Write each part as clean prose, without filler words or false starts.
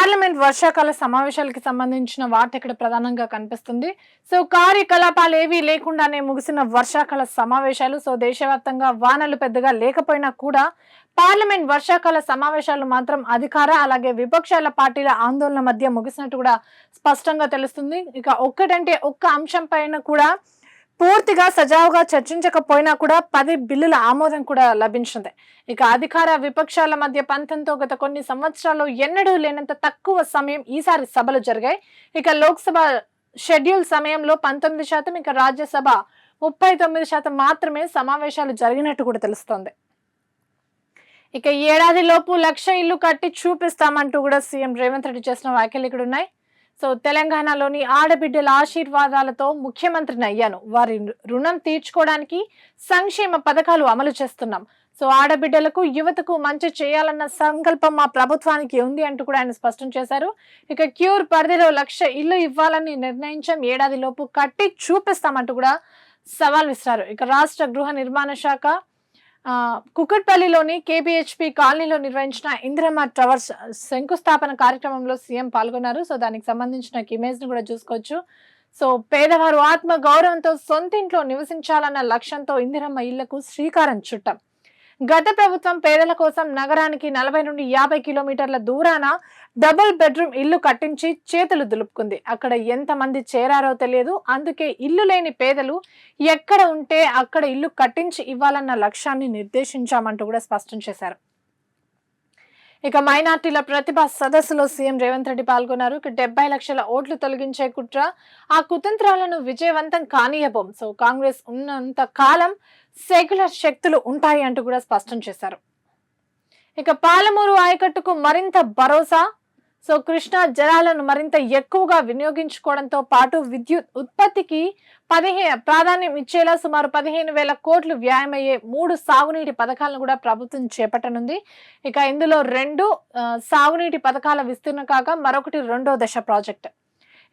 Parliament వర్షాకాల సమావేశాలకు సంబంధించిన వార్త ఇక్కడ ప్రధానంగా కనిపిస్తుంది. సో కార్యకలాపాలు ఏవీ లేకుండానే ముగిసిన వర్షాకాల సమావేశాలు. సో దేశవ్యాప్తంగా వానలు పెద్దగా లేకపోయినా కూడా పార్లమెంట్ వర్షాకాల సమావేశాలు మాత్రం అధికార అలాగే విపక్షాల పార్టీల ఆందోళన మధ్య ముగిసినట్టు కూడా స్పష్టంగా తెలుస్తుంది. ఇక ఒక్కటంటే ఒక్క అంశం పైన కూడా పూర్తిగా సజావుగా చర్చించకపోయినా కూడా 10 బిల్లుల ఆమోదం కూడా లభించింది. ఇక అధికార విపక్షాల మధ్య పంతంతో గత కొన్ని సంవత్సరాల్లో ఎన్నడూ లేనంత తక్కువ సమయం ఈసారి సభలు జరిగాయి. ఇక లోక్సభ షెడ్యూల్ సమయంలో 19%, ఇక రాజ్యసభ 39% మాత్రమే సమావేశాలు జరిగినట్టు కూడా తెలుస్తోంది. ఇక ఏడాది లోపు 1,00,000 ఇల్లు కట్టి చూపిస్తామంటూ కూడా సీఎం రేవంత్ రెడ్డి చేసిన వ్యాఖ్యలు ఇక్కడ ఉన్నాయి. సో తెలంగాణలోని ఆడబిడ్డల ఆశీర్వాదాలతో ముఖ్యమంత్రిని అయ్యాను, వారి రుణం తీర్చుకోవడానికి సంక్షేమ పథకాలు అమలు చేస్తున్నాం. సో ఆడబిడ్డలకు యువతకు మంచి చేయాలన్న సంకల్పం మా ప్రభుత్వానికి ఉంది అంటూ కూడా ఆయన స్పష్టం చేశారు. ఇక క్యూర్ పరిధిలో 1,00,000 ఇల్లు ఇవ్వాలని నిర్ణయించాం, ఏడాది లోపు కట్టి చూపిస్తామంటూ కూడా సవాల్ విసిరారు. ఇక రాష్ట్ర గృహ నిర్మాణ శాఖ కుకట్పల్లిలోని కేపీహెచ్పి కాలనీలో నిర్వహించిన ఇందిరమ్మ టవర్స్ శంకుస్థాపన కార్యక్రమంలో సీఎం పాల్గొన్నారు. సో దానికి సంబంధించిన ఇమేజ్ ని కూడా చూసుకోవచ్చు. సో పేదవారు ఆత్మ గౌరవంతో సొంతింట్లో నివసించాలన్న లక్ష్యంతో ఇందిరమ్మ ఇళ్లకు శ్రీకారం చుట్టాం. గత ప్రభుత్వం పేదల కోసం నగరానికి 40 నుండి 50 కిలోమీటర్ల దూరాన డబుల్ బెడ్రూమ్ ఇల్లు కట్టించి చేతులు దులుపుకుంది. అక్కడ ఎంతమంది చేరారో తెలియదు. అందుకే ఇల్లు లేని పేదలు ఎక్కడ ఉంటే అక్కడ ఇల్లు కట్టించి ఇవ్వాలన్న లక్ష్యాన్ని నిర్దేశించామంటూ కూడా స్పష్టం చేశారు. ఇక మైనార్టీల ప్రతిభ సదస్సులో సీఎం రేవంత్ రెడ్డి పాల్గొన్నారు. 70 లక్షల ఓట్లు తొలగించే కుట్ర, ఆ కుతంత్రాలను విజయవంతం కానీయబోం. సో కాంగ్రెస్ ఉన్నంత కాలం సెక్యులర్ శక్తులు ఉంటాయి అంటూ కూడా స్పష్టం చేశారు. ఇక పాలమూరు ఆయకట్టుకు మరింత భరోసా. సో కృష్ణా జలాలను మరింత ఎక్కువగా వినియోగించుకోవడంతో పాటు విద్యుత్ ఉత్పత్తికి ప్రాధాన్యం ఇచ్చేలా సుమారు 15,000 కోట్లు వ్యయమయ్యే 3 సాగునీటి పథకాలను కూడా ప్రభుత్వం చేపట్టనుంది. ఇక ఇందులో 2 సాగునీటి పథకాల విస్తీర్ణ కాగా మరొకటి 2వ దశ ప్రాజెక్ట్.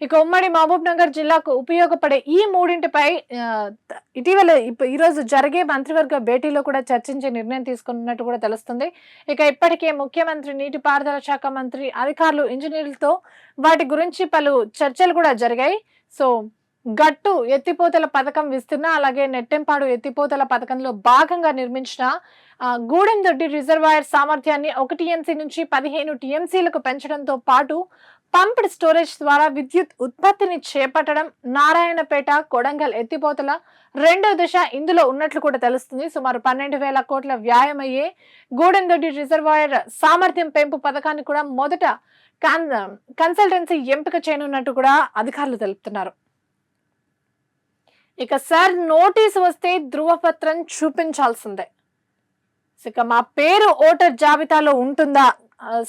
ఇక ఉమ్మడి మహబూబ్ నగర్ జిల్లాకు ఉపయోగపడే ఈ మూడింటిపై ఇటీవల ఈరోజు జరిగే మంత్రివర్గ భేటీలో కూడా చర్చించే నిర్ణయం తీసుకున్నట్టు కూడా తెలుస్తుంది. ఇక ఇప్పటికే ముఖ్యమంత్రి, నీటిపారుదల శాఖ మంత్రి, అధికారులు, ఇంజనీర్లతో వాటి గురించి పలు చర్చలు కూడా జరిగాయి. సో గట్టు ఎత్తిపోతల పథకం విస్తీర్ణ అలాగే నెట్టెంపాడు ఎత్తిపోతల పథకంలో భాగంగా నిర్మించిన గూడెందొడ్డి రిజర్వాయర్ సామర్థ్యాన్ని 1 టీఎంసీ నుంచి 15 టీఎంసీలకు పెంచడంతో పాటు పంప్డ్ స్టోరేజ్ ద్వారా విద్యుత్ ఉత్పత్తిని చేపట్టడం, నారాయణపేట కొడంగల్ ఎత్తిపోతల 2వ దశ ఇందులో ఉన్నట్లు కూడా తెలుస్తుంది. సుమారు 12,000 కోట్ల వ్యయమయ్యే గూడెందొడ్డి రిజర్వాయర్ సామర్థ్యం పెంపు పథకాన్ని కూడా మొదట కన్సల్టెన్సీ ఎంపిక చేయనున్నట్టు కూడా అధికారులు తెలుపుతున్నారు. ఇక సార్ నోటీసు వస్తే ధృవపత్రం చూపించాల్సిందే. ఇక మా పేరు ఓటర్ జాబితాలో ఉంటుందా,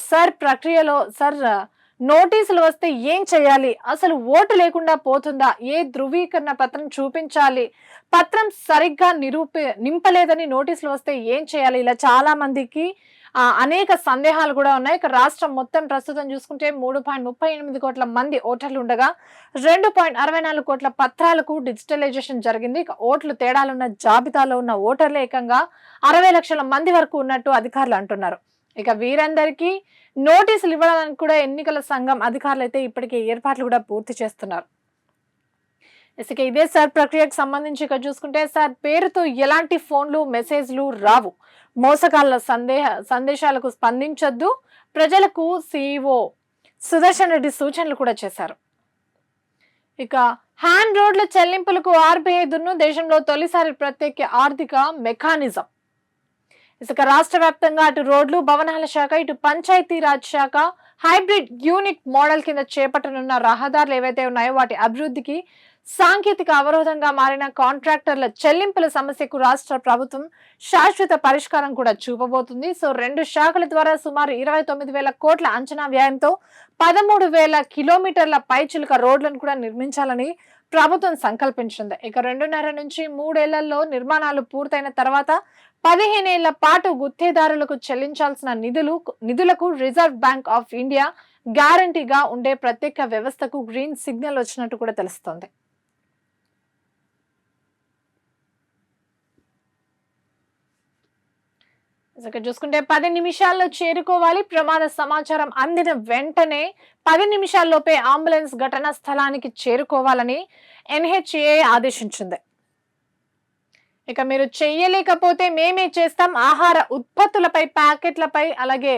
సార్ ప్రక్రియలో సార్ నోటీసులు వస్తే ఏం చేయాలి, అసలు ఓటు లేకుండా పోతుందా, ఏ ధృవీకరణ పత్రం చూపించాలి, పత్రం సరిగ్గా నింపలేదని నోటీసులు వస్తే ఏం చేయాలి, ఇలా చాలా మందికి అనేక సందేహాలు కూడా ఉన్నాయి. ఇక రాష్ట్రం మొత్తం ప్రస్తుతం చూసుకుంటే 3.38 కోట్ల మంది ఓటర్లు ఉండగా 2.64 కోట్ల పత్రాలకు డిజిటలైజేషన్ జరిగింది. ఇక ఓట్లు తేడాలున్న జాబితాలో ఉన్న ఓటర్లు ఏకంగా 60 లక్షల మంది వరకు ఉన్నట్టు అధికారులు అంటున్నారు. ఇక వీరందరికీ నోటీసులు ఇవ్వడానికి కూడా ఎన్నికల సంఘం అధికారులు అయితే ఇప్పటికే ఏర్పాట్లు కూడా పూర్తి చేస్తున్నారు. ఇక ఇదే సార్ ప్రక్రియకు సంబంధించి ఇక చూసుకుంటే సార్ పేరుతో ఎలాంటి ఫోన్లు, మెసేజ్లు రావు, మోసగాళ్ల సందేశాలకు స్పందించొద్దు, ప్రజలకు సీఈఓ సుదర్శన్ రెడ్డి సూచనలు కూడా చేశారు. ఇక హ్యాండ్ రోడ్ల చెల్లింపులకు ఆర్బీఐ దున్ను, దేశంలో తొలిసారి ప్రత్యేక ఆర్థిక మెకానిజం. ఇక రాష్ట్ర వ్యాప్తంగా అటు రోడ్లు, భవనాల శాఖ, ఇటు పంచాయతీ రాజ్ శాఖ హైబ్రిడ్ యూనిట్ మోడల్ కింద చేపట్టనున్న రహదారులు ఏవైతే ఉన్నాయో వాటి అభివృద్ధికి సాంకేతిక అవరోధంగా మారిన కాంట్రాక్టర్ల చెల్లింపుల సమస్యకు రాష్ట్ర ప్రభుత్వం శాశ్వత పరిష్కారం కూడా చూపబోతుంది. సో 2 శాఖల ద్వారా సుమారు 29,000 కోట్ల అంచనా వ్యయంతో 13,000 కిలోమీటర్ల పైచిలుక రోడ్లను కూడా నిర్మించాలని ప్రభుత్వం సంకల్పించింది. ఇక 2.5 నుంచి 3 ఏళ్లలో నిర్మాణాలు పూర్తయిన తర్వాత 15 ఏళ్ల పాటు గుత్తేదారులకు చెల్లించాల్సిన నిధులకు రిజర్వ్ బ్యాంక్ ఆఫ్ ఇండియా గ్యారంటీగా ఉండే ప్రత్యేక వ్యవస్థకు గ్రీన్ సిగ్నల్ వచ్చినట్టు కూడా తెలుస్తోంది. ఇక్కడ చూసుకుంటే 10 నిమిషాల్లో చేరుకోవాలి. ప్రమాద సమాచారం అందిన వెంటనే 10 నిమిషాల్లోపే అంబులెన్స్ ఘటనా స్థలానికి చేరుకోవాలని ఎన్హెచ్ఏఐ ఆదేశించింది. ఇక మీరు చెయ్యలేకపోతే మేమే చేస్తాం. ఆహార ఉత్పత్తులపై, ప్యాకెట్లపై, అలాగే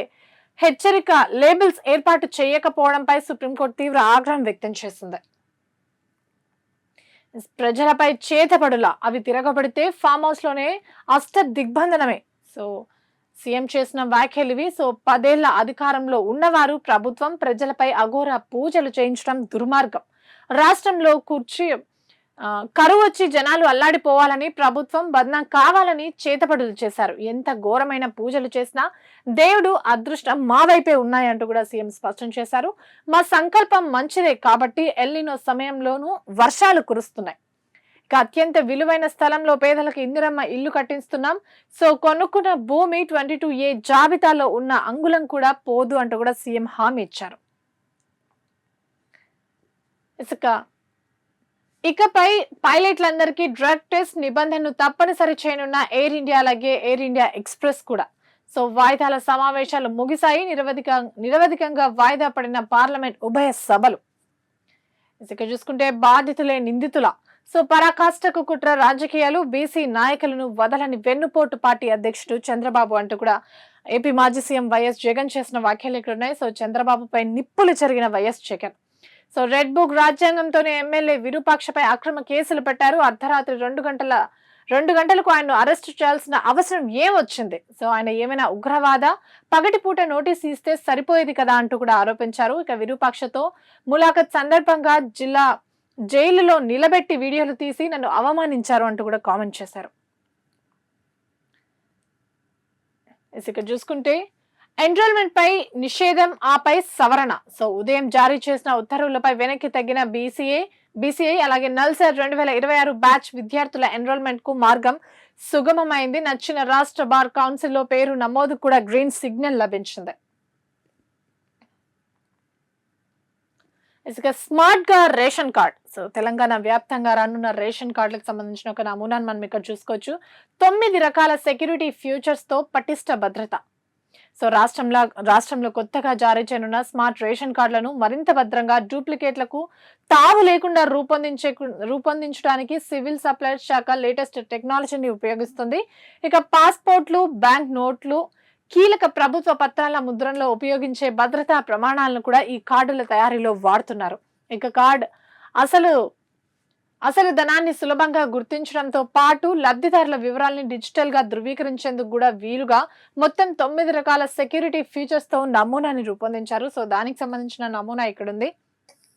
హెచ్చరిక లేబుల్స్ ఏర్పాటు చేయకపోవడంపై సుప్రీంకోర్టు తీవ్ర ఆగ్రహం వ్యక్తం చేసింది. ప్రజలపై చేతపడులా అవి తిరగబడితే ఫామ్ హౌస్ లోనే అష్ట దిగ్బంధనమే. సో సీఎం చేసిన వ్యాఖ్యలు ఇవి. సో 10 ఏళ్ల అధికారంలో ఉన్నవారు ప్రభుత్వం ప్రజలపై అఘోర పూజలు చేయించడం దుర్మార్గం. రాష్ట్రంలో కరువు వచ్చి జనాలు అల్లాడిపోవాలని ప్రభుత్వం బద్నాం కావాలని చేతపడులు చేశారు. ఎంత ఘోరమైన పూజలు చేసినా దేవుడు అదృష్టం మా వైపే ఉన్నాయంటూ కూడా సీఎం స్పష్టం చేశారు. మా సంకల్పం మంచిదే కాబట్టి ఎల్నినో సమయంలోనూ వర్షాలు కురుస్తున్నాయి. ఇక అత్యంత విలువైన స్థలంలో పేదలకు ఇందిరమ్మ ఇల్లు కట్టిస్తున్నాం. సో కొనుక్కున్న భూమి 22A జాబితాలో ఉన్న అంగుళం కూడా పోదు అంటూ కూడా సీఎం హామీ ఇచ్చారు. ఇకపై పైలట్లందరికీ డ్రగ్ టెస్ట్ నిబంధనను తప్పనిసరి చేయనున్న ఎయిర్ ఇండియా, అలాగే ఎయిర్ ఇండియా ఎక్స్ప్రెస్ కూడా. సో వాయిదాల సమావేశాలు ముగిశాయి. నిరవధికంగా వాయిదా పడిన పార్లమెంట్ ఉభయ సభలు. ఇక చూసుకుంటే బాధితులే నిందితుల. సో పరాకాష్ఠకు కుట్ర రాజకీయాలు, బీసీ నాయకులను వదలని వెన్నుపోటు పార్టీ అధ్యక్షుడు చంద్రబాబు అంటూ కూడా ఏపీ మాజీ సీఎం వైఎస్ జగన్ చేసిన వ్యాఖ్యలు ఇక్కడ ఉన్నాయి. సో చంద్రబాబుపై నిప్పులు చెరిగిన YS Jagan. So red book రాజ్యాంగంతోనే ఎమ్మెల్యే విరూపాక్షపై అక్రమ కేసులు పెట్టారు. అర్ధరాత్రి 2 గంటలకు ఆయన్ను అరెస్టు చేయాల్సిన అవసరం ఏమొచ్చింది? సో ఆయన ఏమైనా ఉగ్రవాద? పగటిపూట నోటీసు ఇస్తే సరిపోయేది కదా అంటూ కూడా ఆరోపించారు. ఇక విరూపాక్షతో ములాఖత్ సందర్భంగా జైలులో నిలబెట్టి వీడియోలు తీసి నన్ను అవమానించారు అంటూ కూడా కామెంట్ చేశారు. ఇక చూసుకుంటే ఎన్రోల్మెంట్ పై నిషేధం, ఆపై సవరణ. సో ఉదయం జారీ చేసిన ఉత్తర్వులపై వెనక్కి తగ్గిన బీసీఐ అలాగే నల్సార్ 2026 బ్యాచ్ విద్యార్థుల ఎన్రోల్మెంట్ కు మార్గం సుగమమైంది. నచ్చిన రాష్ట్ర బార్ కౌన్సిల్ లో పేరు నమోదు కూడా గ్రీన్ సిగ్నల్ లభించింది. ఇక స్మార్ట్ గా రేషన్ కార్డ్. సో తెలంగాణ వ్యాప్తంగా రానున్న రేషన్ కార్డులకు సంబంధించిన ఒక నమూనాను మనం ఇక్కడ చూసుకోవచ్చు. 9 రకాల సెక్యూరిటీ ఫ్యూచర్స్ తో పటిష్ట భద్రత. సో రాష్ట్రంలో కొత్తగా జారీ చేయనున్న స్మార్ట్ రేషన్ కార్డులను మరింత భద్రంగా, డూప్లికేట్లకు తావు లేకుండా రూపొందించడానికి సివిల్ సప్లైస్ శాఖ లేటెస్ట్ టెక్నాలజీని ఉపయోగిస్తుంది. ఇక పాస్పోర్ట్లు, బ్యాంక్ నోట్లు, కీలక ప్రభుత్వ పత్రాల ముద్రణలో ఉపయోగించే భద్రతా ప్రమాణాలను కూడా ఈ కార్డుల తయారీలో వాడుతున్నారు. ఇక కార్డ్ అసలు ధనాన్ని సులభంగా గుర్తించడంతో పాటు లబ్ధిదారుల వివరాలని డిజిటల్ గా ధృవీకరించేందుకు కూడా వీలుగా మొత్తం 9 రకాల సెక్యూరిటీ ఫీచర్స్ తో నమూనాని రూపొందించారు. సో దానికి సంబంధించిన నమూనా ఇక్కడ ఉంది.